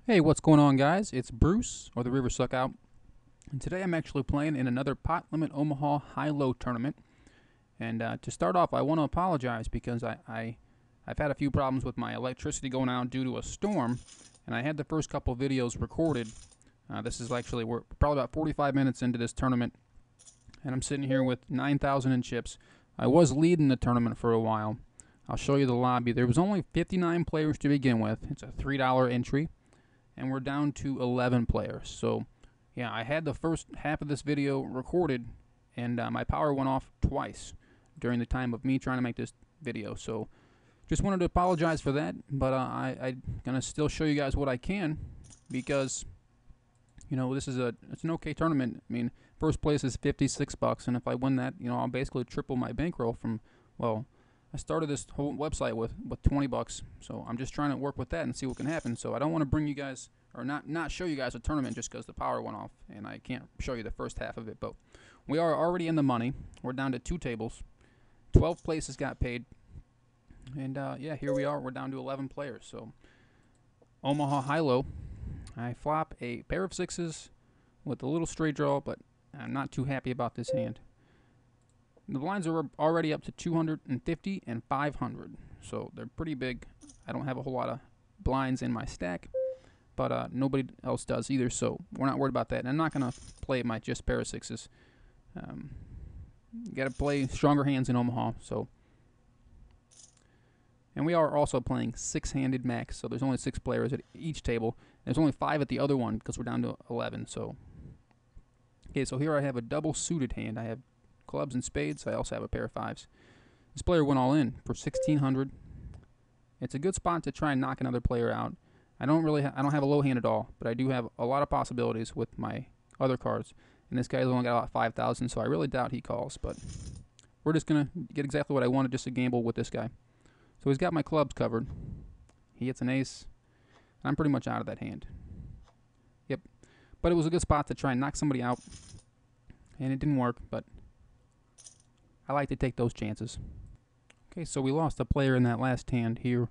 Hey, what's going on, guys? It's Bruce, or the River Suck Out, and today I'm actually playing in another Pot Limit Omaha High-Low tournament. And to start off, I want to apologize because I've had a few problems with my electricity going out due to a storm, and I had the first couple videos recorded. This is actually, we're probably about 45 minutes into this tournament, and I'm sitting here with 9,000 in chips. I was leading the tournament for a while. I'll show you the lobby. There was only 59 players to begin with. It's a $3 entry, and we're down to 11 players. So yeah, I had the first half of this video recorded, and my power went off twice during the time of me trying to make this video. So just wanted to apologize for that, but I'm gonna still show you guys what I can, because this is it's an okay tournament. I mean, first place is 56 bucks, and if I win that, I'll basically triple my bankroll from, well, I started this whole website with 20 bucks, so I'm just trying to work with that and see what can happen. So I don't want to bring you guys, or not show you guys a tournament just because the power went off and I can't show you the first half of it. But we are already in the money. We're down to 2 tables. 12 places got paid, and yeah, here we are. We're down to 11 players. So Omaha Hi-Low. I flop a pair of sixes with a little straight draw, but I'm not too happy about this hand. The blinds are already up to 250 and 500, so they're pretty big. I don't have a whole lot of blinds in my stack, but nobody else does either, so we're not worried about that. And I'm not going to play my just pair of sixes. You got to play stronger hands in Omaha. So, and we are also playing 6-handed max, so there's only 6 players at each table. There's only 5 at the other one because we're down to 11. So, okay, so here I have a double suited hand. I have clubs and spades. I also have a pair of fives. This player went all in for 1,600. It's a good spot to try and knock another player out. I don't have a low hand at all, but I do have a lot of possibilities with my other cards. And this guy's only got about 5,000, so I really doubt he calls. But we're just gonna get exactly what I wanted, just to gamble with this guy. So he's got my clubs covered. He hits an ace. I'm pretty much out of that hand. Yep. But it was a good spot to try and knock somebody out, and it didn't work, but I like to take those chances. Okay, so we lost a player in that last hand here,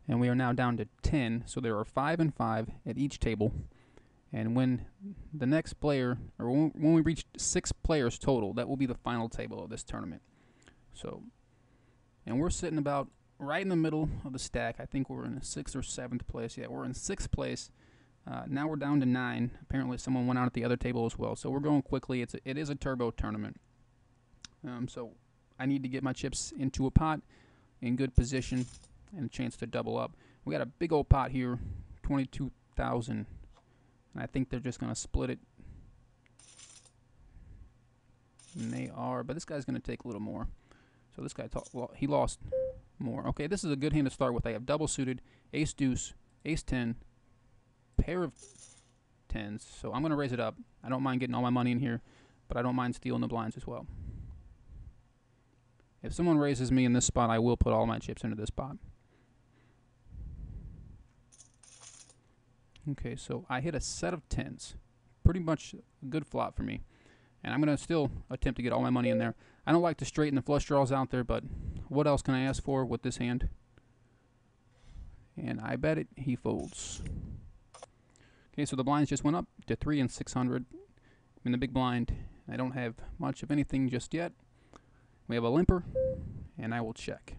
and we are now down to 10. So there are 5 and 5 at each table. And when the next player, or when we reach 6 players total, that will be the final table of this tournament. So, and we're sitting about right in the middle of the stack. I think we're in 6th or 7th place. Yeah, we're in 6th place. Now we're down to 9. Apparently someone went out at the other table as well. So we're going quickly. It is a turbo tournament. So I need to get my chips into a pot in good position and a chance to double up. We got a big old pot here, 22,000, and I think they're just going to split it. And they are, but this guy's going to take a little more. So this guy, he lost more. Okay, this is a good hand to start with. I have double suited, ace deuce, ace 10, pair of 10s. So I'm going to raise it up. I don't mind getting all my money in here, but I don't mind stealing the blinds as well. If someone raises me in this spot, I will put all my chips into this pot. Okay, so I hit a set of 10s. Pretty much a good flop for me. And I'm going to still attempt to get all my money in there. I don't like to straighten the flush draws out there, but what else can I ask for with this hand? And I bet he folds. Okay, so the blinds just went up to 3 and 600. I'm in the big blind. I don't have much of anything just yet. We have a limper, and I will check.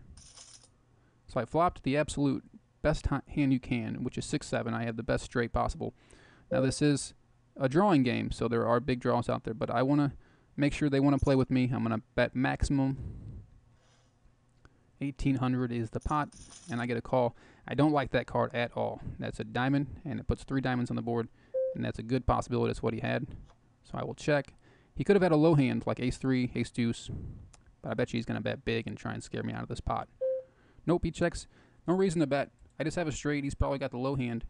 So I flopped the absolute best hand you can, which is 6-7. I have the best straight possible. Now this is a drawing game, so there are big draws out there, but I want to make sure they want to play with me. I'm going to bet maximum 1,800 is the pot, and I get a call. I don't like that card at all. That's a diamond, and it puts 3 diamonds on the board, and that's a good possibility that's what he had. So I will check. He could have had a low hand like ace 3, ace deuce, but I bet you he's going to bet big and try and scare me out of this pot. Nope, he checks. No reason to bet. I just have a straight. He's probably got the low hand.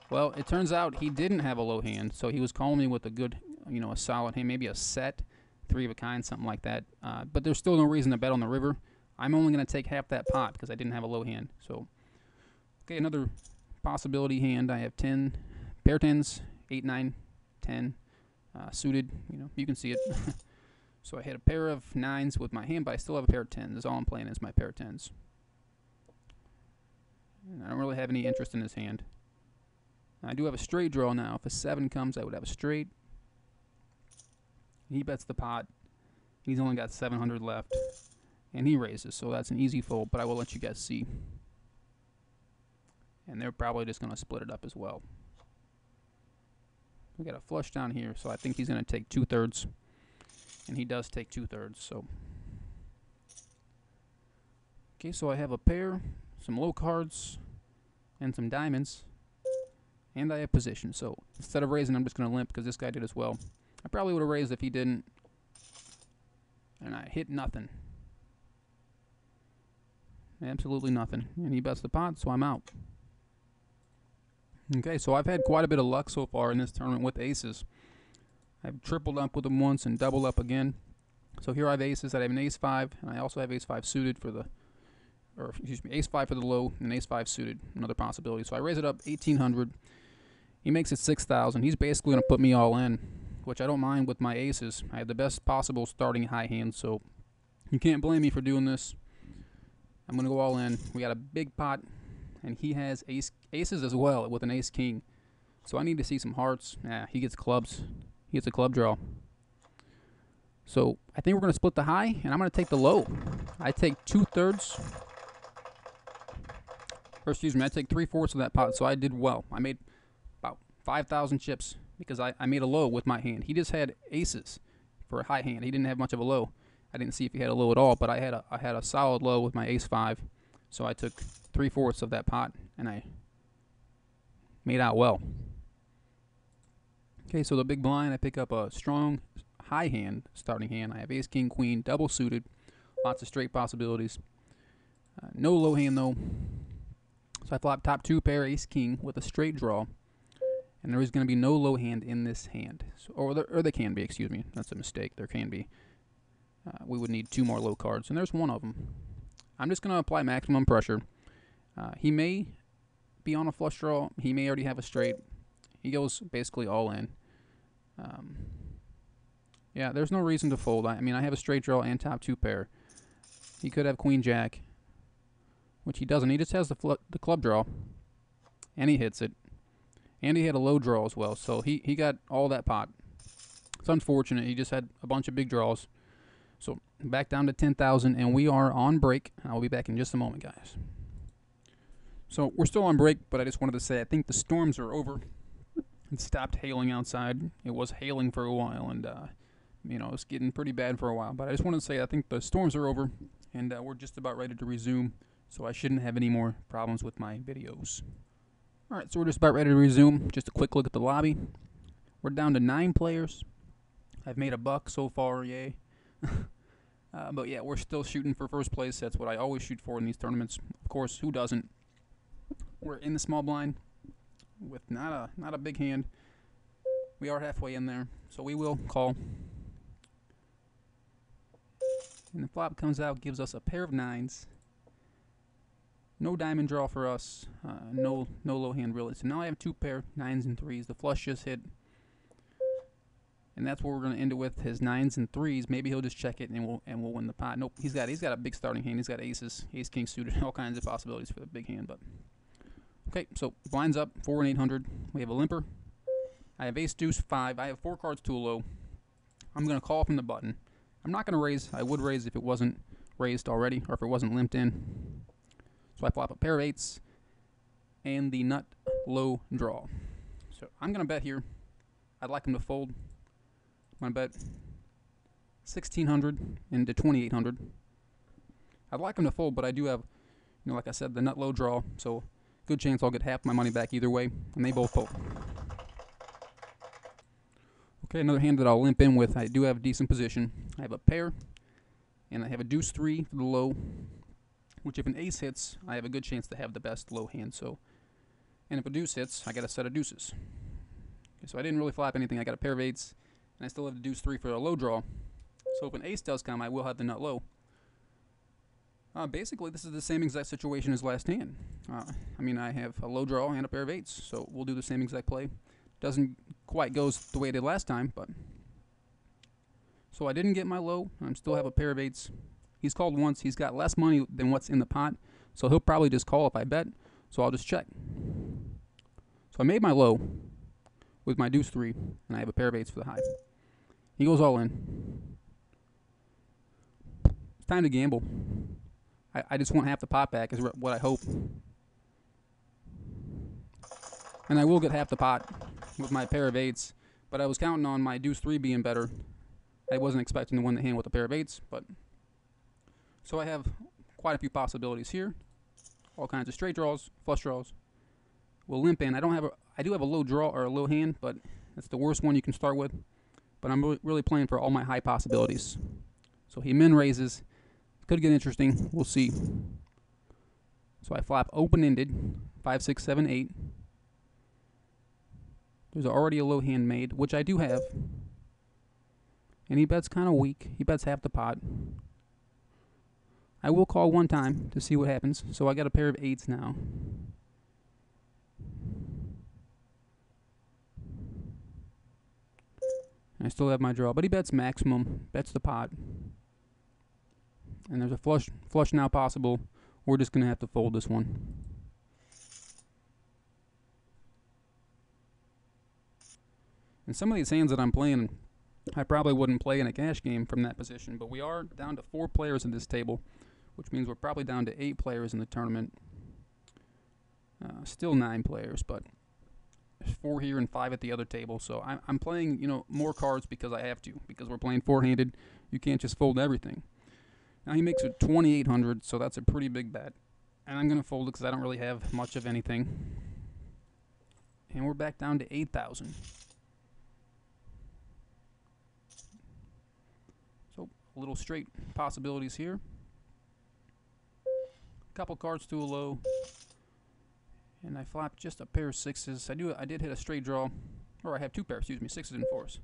Well, it turns out he didn't have a low hand, so he was calling me with a good, a solid hand, maybe a set, 3 of a kind, something like that. But there's still no reason to bet on the river. I'm only going to take half that pot because I didn't have a low hand. So, okay, another possibility hand. I have 10, pair 10s, 8, 9, 10, suited. You can see it. So I hit a pair of 9s with my hand, but I still have a pair of 10s. That's all I'm playing is my pair of 10s. And I don't really have any interest in his hand. I do have a straight draw now. If a 7 comes, I would have a straight. He bets the pot. He's only got 700 left. And he raises, so that's an easy fold, but I will let you guys see. And they're probably just going to split it up as well. We got a flush down here, so I think he's going to take 2/3. And he does take 2/3, so. Okay, so I have a pair, some low cards, and some diamonds. And I have position, so instead of raising, I'm just going to limp because this guy did as well. I probably would have raised if he didn't. And I hit nothing. Absolutely nothing. And he bets the pot, so I'm out. Okay, so I've had quite a bit of luck so far in this tournament with aces. I've tripled up with them once and doubled up again. So here I have aces. I have an ace-5, and I also have ace-5 suited for the, or excuse me, ace-5 for the low, and ace-5 suited, another possibility. So I raise it up 1,800. He makes it 6,000. He's basically going to put me all in, which I don't mind with my aces. I have the best possible starting high hand, so you can't blame me for doing this. I'm going to go all in. We got a big pot, and he has aces as well with an ace-king. So I need to see some hearts. He gets clubs. He gets a club draw. So I think we're going to split the high, and I'm going to take the low. I take 2/3. Or excuse me, I take 3/4 of that pot, so I did well. I made about 5,000 chips because I made a low with my hand. He just had aces for a high hand. He didn't have much of a low. I didn't see if he had a low at all, but I had a solid low with my ace-5. So I took 3/4 of that pot, and I made out well. Okay, so the big blind, I pick up a strong high hand, starting hand. I have ace, king, queen, double suited, lots of straight possibilities. No low hand, though. So I flop top 2 pair, ace, king, with a straight draw. And there is going to be no low hand in this hand. So, or there can be, excuse me. That's a mistake. There can be. We would need 2 more low cards, and there's one of them. I'm just going to apply maximum pressure. He may be on a flush draw. He may already have a straight. He goes basically all in. Yeah, there's no reason to fold. I mean, I have a straight draw and top 2 pair. He could have queen jack, which he doesn't. He just has the club draw, and he hits it. And he had a low draw as well, so he got all that pot. It's unfortunate. He just had a bunch of big draws. So back down to 10,000, and we are on break. I'll be back in just a moment, guys. So we're still on break, but I just wanted to say I think the storms are over. It stopped hailing outside. It was hailing for a while, and you know, it's getting pretty bad for a while. But I just wanted to say I think the storms are over, and we're just about ready to resume. So I shouldn't have any more problems with my videos. All right, so we're just about ready to resume. Just a quick look at the lobby. We're down to 9 players. I've made $1 so far, yay. But yeah, we're still shooting for first place. That's what I always shoot for in these tournaments. Of course, who doesn't? We're in the small blind with not a big hand. We are halfway in there, so we will call. And the flop comes out, gives us a pair of 9s. No diamond draw for us. No low hand really. So now I have 2 pair, 9s and 3s. The flush just hit. And that's what we're going to end it with, his 9s and 3s. Maybe he'll just check it and we'll win the pot. Nope, he's got a big starting hand. He's got aces, ace king suited, all kinds of possibilities for the big hand. But okay, so blinds up 4 and 800. We have a limper. I have ace deuce 5. I have 4 cards to a low. I'm going to call from the button. I'm not going to raise. I would raise if it wasn't raised already or if it wasn't limped in. So I flop a pair of 8s and the nut low draw. So I'm going to bet here. I'd like him to fold. I'm going to bet 1,600 into 2,800. I'd like him to fold, but I do have, you know, like I said, the nut low draw. So good chance I'll get half my money back either way. And they both fold. Okay, another hand that I'll limp in with. I do have a decent position. I have a pair, and I have a deuce 3 for the low. Which if an ace hits, I have a good chance to have the best low hand. So, and if a deuce hits, I got a set of deuces. Okay, so I didn't really flop anything. I got a pair of 8s, and I still have the deuce 3 for a low draw. So if an ace does come, I will have the nut low. Basically, this is the same exact situation as last hand. I mean, I have a low draw and a pair of 8s, so we'll do the same exact play. Doesn't quite go the way it did last time, but So I didn't get my low. I still have a pair of eights. He's called once. He's got less money than what's in the pot, so he'll probably just call if I bet. So I'll just check. So I made my low with my deuce 3, and I have a pair of eights for the high. He goes all in. It's time to gamble. I just want half the pot back is what I hope. And I will get half the pot with my pair of eights, but I was counting on my deuce 3 being better. I wasn't expecting to win the hand with a pair of eights, but so I have quite a few possibilities here. All kinds of straight draws, flush draws. We'll limp in. I do have a low draw or a low hand, but that's the worst one you can start with. But I'm really playing for all my high possibilities. So he min raises. Could get interesting. We'll see. So I flop open-ended, 5, 6, 7, 8. There's already a low hand made, which I do have. And he bets kind of weak. He bets half the pot. I will call one time to see what happens. So I got a pair of eights now. I still have my draw, but he bets maximum, bets the pot. And there's a flush now possible. We're just going to have to fold this one. And some of these hands that I'm playing, I probably wouldn't play in a cash game from that position, but we are down to 4 players in this table, which means we're probably down to 8 players in the tournament. Still 9 players, but there's 4 here and 5 at the other table, so I'm playing, more cards because I have to, because we're playing 4-handed. You can't just fold everything. Now he makes it 2,800, so that's a pretty big bet, and I'm going to fold it because I don't really have much of anything. And we're back down to 8,000. So a little straight possibilities here. A couple cards to a low. And I flop just a pair of 6s. I did hit a straight draw, or I have 2 pairs, 6s and 4s.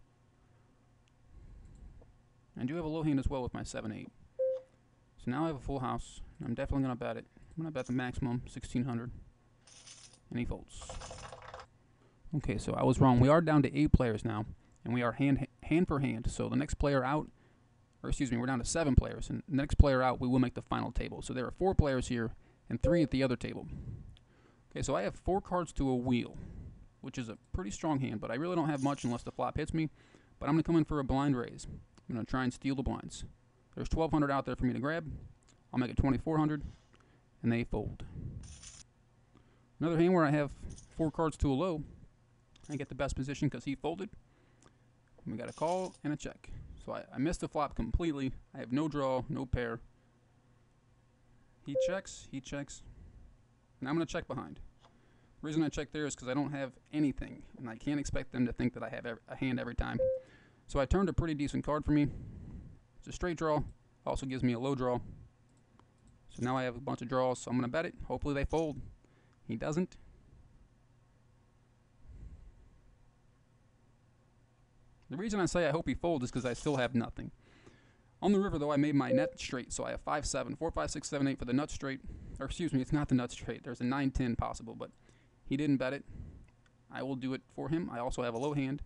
I do have a low hand as well with my 7-8. So now I have a full house, and I'm definitely going to bet it. I'm going to bet the maximum, 1,600. And he folds. Okay, so I was wrong. We are down to 8 players now, and we are hand for hand. So the next player out, we're down to 7 players, and the next player out, we will make the final table. So there are 4 players here, and 3 at the other table. Okay, so I have 4 cards to a wheel, which is a pretty strong hand, but I really don't have much unless the flop hits me. But I'm going to come in for a blind raise. I'm going to try and steal the blinds. There's 1,200 out there for me to grab. I'll make it 2,400, and they fold. Another hand where I have 4 cards to a low. I get the best position because he folded. And we got a call and a check. So I missed the flop completely. I have no draw, no pair. He checks. And I'm going to check behind. The reason I check there is because I don't have anything, and I can't expect them to think that I have a hand every time. So I turned a pretty decent card for me. It's a straight draw. Also gives me a low draw. So now I have a bunch of draws, so I'm going to bet it. Hopefully they fold. He doesn't. The reason I say I hope he folds is because I still have nothing. On the river, though, I made my net straight, so I have 5-7, 4, 5, 6, 7, 8 for the nut straight. Or excuse me, it's not the nut straight. There's a 9-10 possible, but he didn't bet it. I will do it for him. I also have a low hand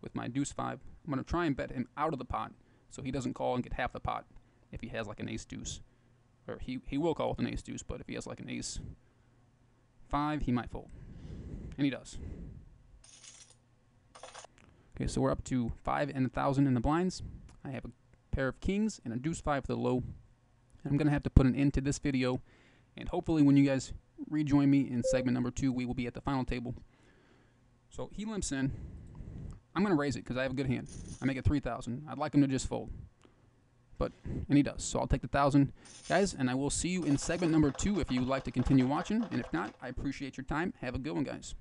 with my deuce 5. I'm going to try and bet him out of the pot so he doesn't call and get half the pot if he has like an ace deuce. Or he will call with an ace deuce, but if he has like an ace 5, he might fold. And he does. Okay, so we're up to 5 and 1,000 in the blinds. I have a pair of kings and a deuce 5 for the low. And I'm going to have to put an end to this video. And hopefully when you guys rejoin me in segment number 2, we will be at the final table. So he limps in. I'm going to raise it because I have a good hand. I make it 3,000. I'd like him to just fold. And he does. So I'll take the 1,000. Guys, and I will see you in segment number 2 if you would like to continue watching. And if not, I appreciate your time. Have a good one, guys.